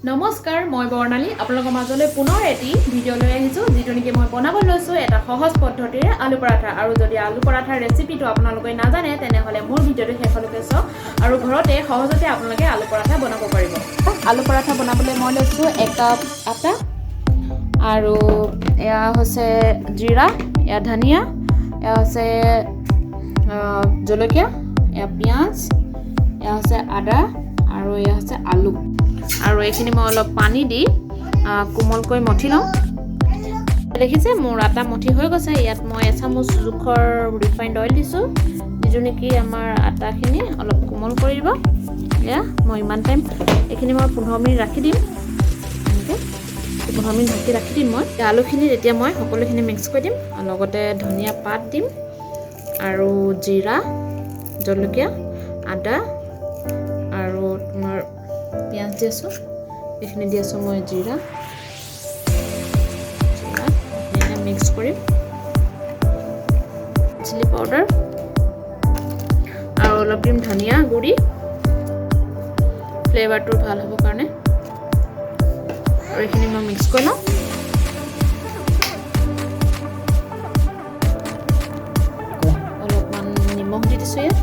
নমস্কাৰ, মই বৰ্ণালী আপোনালোকৰ মাজলৈ পুনৰ এটি ভিডিঅ' লৈ আহিছোঁ, যিটো নেকি মই বনাব লৈছোঁ এটা সহজ পদ্ধতিৰে আলু পৰাঠা। আৰু যদি আলু পৰাঠাৰ ৰেচিপিটো আপোনালোকে নাজানে তেনেহ'লে মোৰ ভিডিঅ'টো শেষলৈকে চাওক আৰু ঘৰতে সহজতে আপোনালোকে আলু পৰাঠা বনাব পাৰিব। আলু পৰাঠা বনাবলৈ মই লৈছোঁ 1 কাপ আটা আৰু এয়া হৈছে জিৰা, এয়া ধনিয়া, এয়া হৈছে জলকীয়া, এয়া পিঁয়াজ, এয়া হৈছে আদা আৰু এয়া হৈছে আলু। আৰু এইখিনি মই অলপ পানী দি কোমলকৈ মঠি লওঁ। দেখিছে মোৰ আটা মঠি হৈ গৈছে। ইয়াত মই এচামুচ জোখৰ ৰিফাইণ্ড অইল দিছোঁ, যিটো নেকি আমাৰ আটাখিনি অলপ কোমল কৰি দিব। এয়া মই ইমান টাইম এইখিনি মই 15 মিনিট ৰাখি দিম। এনেকৈ 15 মিনিট ঢাকি ৰাখি দিম। মই আলুখিনিত এতিয়া মই সকলোখিনি মিক্স কৰি দিম, লগতে ধনিয়া পাত দিম আৰু জিৰা, জলকীয়া, আদা আৰু তোমাৰ পিঁয়াজ দি আছোঁ। এইখিনি দি আছোঁ মই জিৰা মিক্স কৰিম, চিলি পাউডাৰ আৰু অলপ দিম ধনিয়া গুড়ি, ফ্লেভাৰটো ভাল হ'বৰ কাৰণে। আৰু এইখিনি মই মিক্স কৰি লওঁ। অলপমান নিমখ দি দিছোঁ। ইয়াত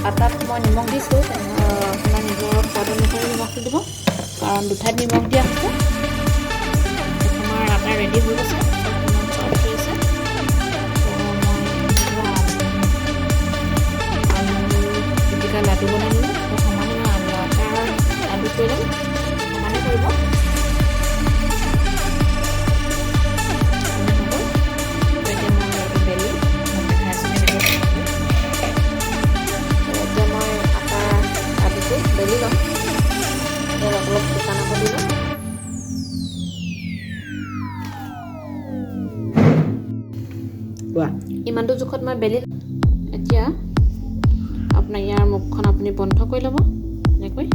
আটাত মই নিমখ দিছোঁ, আপোনাৰ নিজৰ সোৱাদ অনুসৰি নিমখটো দিব, কাৰণ দুঠাইত নিমখ দিয়া হৈছে। আমাৰ আটা ৰেডি হৈ গৈছে, ইমান চফ্ট হৈছে। আলু পিটিকা লাডু বনাই দিলোঁ। সমানে আটাৰ লাডু কৰি ল'ম, সমানে কৰিব। বেলি ল'ম, অলপ শুকান আকৌ দি ল'ম। ইমানটো জোখত মই বেলি ল'ম। এতিয়া আপোনাৰ ইয়াৰ মুখখন আপুনি বন্ধ কৰি ল'ব এনেকৈ।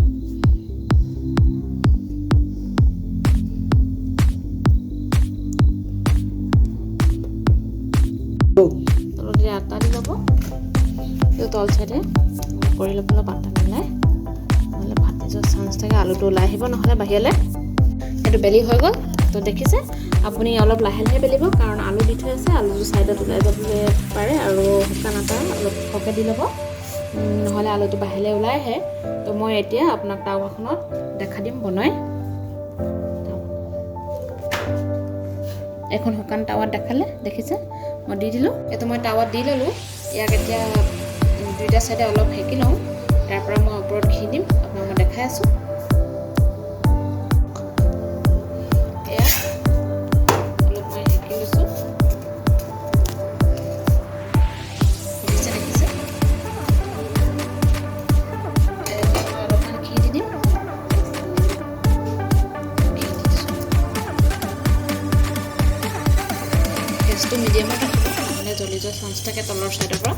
তলতে আটা দি ল'ব, তল চাইডে কৰি ল'ব, অলপ আটা মিলাই, নহ'লে ফাটি যোৱাৰ চান্স থাকে, আলুটো ওলাই আহিব নহ'লে বাহিৰলৈ। সেইটো বেলি হৈ গ'ল। তো দেখিছে আপুনি অলপ লাহে লাহে বেলিব, কাৰণ আলু দি থৈ আছে, আলুটো ছাইডত ওলাই যাবলৈ পাৰে। আৰু শুকান আটা অলপ সৰহকৈ দি ল'ব, নহ'লে আলুটো বাহিৰলৈ ওলাই আহে। তো মই এতিয়া আপোনাক টাৱাখনত দেখা দিম বনাই। এখন শুকান টাৱাত দেখালে, দেখিছে মই দি দিলোঁ। এইটো মই টাৱাত দি ল'লোঁ। ইয়াক এতিয়া দুইটা চাইডে অলপ সেকি লওঁ, তাৰপৰা মই ওপৰত ঘি দিম, আপোনাক মই দেখাই আছোঁ। এয়া অলপ মই সেকি লৈছোঁ, দেখিছে মই অলপমান ঘি দি দিম। গেছটো মিডিয়ামত ৰাখিব, নহ'লে জ্বলি যোৱাৰ চান্স থাকে তলৰ চাইডৰ পৰা।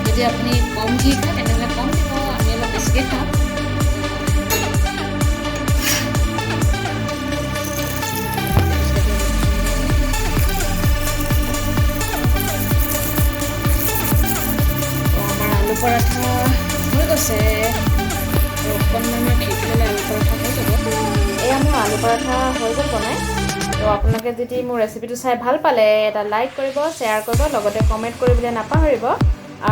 যদি আপুনি কম ঘি খায় তেনেহ'লে কম দিব, আমি অলপ বেছিকৈ খাওঁ। আমাৰ আলু পৰাঠা হৈ গৈছে, আৰু অকণমান খেকি ল'লে আলু পৰাঠা হৈ যাব। এয়া মোৰ আলু পৰাঠা হৈ গ'ল বনাই। তো আপোনালোকে যদি মোৰ ৰেচিপিটো চাই ভাল পালে এটা লাইক কৰিব, শ্বেয়াৰ কৰিব, লগতে কমেণ্ট কৰিবলৈ নাপাহৰিব।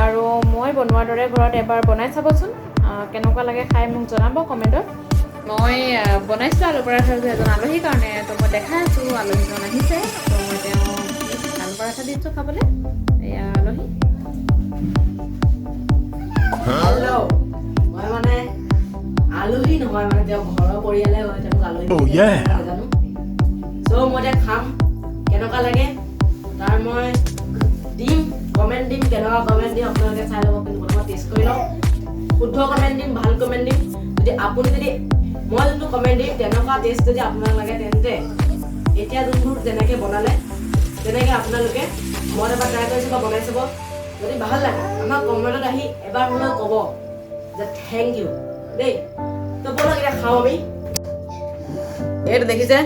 আৰু মই বনোৱাৰ দৰে ঘৰত এবাৰ বনাই চাবচোন, কেনেকুৱা লাগে খাই মোক জনাব কমেণ্টত। মই বনাইছিলোঁ আলু পৰাঠা এজন আলহীৰ কাৰণে, তো মই দেখাই আছোঁ। আলহীজন আহিছে, তো মই তেওঁক আলু পৰাঠা দিছোঁ খাবলৈ। এয়া আলহী। মই মানে আলহী নহয়, মানে তেওঁ ঘৰৰ পৰিয়ালে হয়, তেওঁক আলহী নাজানো। চ' মই এতিয়া খাম, কেনেকুৱা লাগে তাৰ মই দিম, কমেণ্ট দিম, কেনেকুৱা কমেণ্ট দিম আপোনালোকে চাই ল'ব। কিন্তু প্ৰথমে টেষ্ট কৰি লওঁ, শুদ্ধ কমেণ্ট দিম, ভাল কমেণ্ট দিম। যদি মই যোনটো কমেণ্ট দিম তেনেকুৱা টেষ্ট যদি আপোনাক লাগে, তেন্তে এতিয়া যোনবোৰ যেনেকৈ বনালে তেনেকৈ আপোনালোকে মই এবাৰ ট্ৰাই কৰি চাব, বনাই চাব। যদি ভাল লাগে আমাক কমেণ্টত আহি এবাৰ হ'লেও ক'ব যে থেংক ইউ দেই। তো ব'লক এতিয়া খাওঁ আমি। এইটো দেখিছে,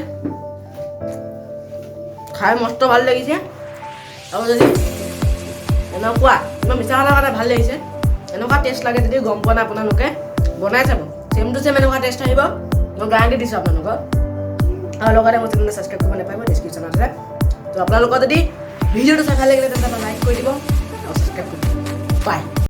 খাই মস্ত ভাল লাগিছে। আৰু যদি এনেকুৱা ইমান মিছা কথা কাৰণে ভাল লাগিছে এনেকুৱা টেষ্ট লাগে যদি গম পোৱা নাই আপোনালোকে বনাই চাব চেম টু চেম এনেকুৱা টেষ্ট আহিব মই গেৰাণ্টি দিছোঁ আপোনালোকক আৰু লগতে মোৰ চেনেলটো ছাবস্ক্ৰাইব কৰিব নাপাহৰিব ডেছক্ৰিপশ্যনত আছে তো আপোনালোকৰ যদি ভিডিঅ'টো চাই ভাল লাগিলে তেন্তে লাইক কৰি দিব আৰু ছাবস্ক্ৰাইব কৰি দিব বাই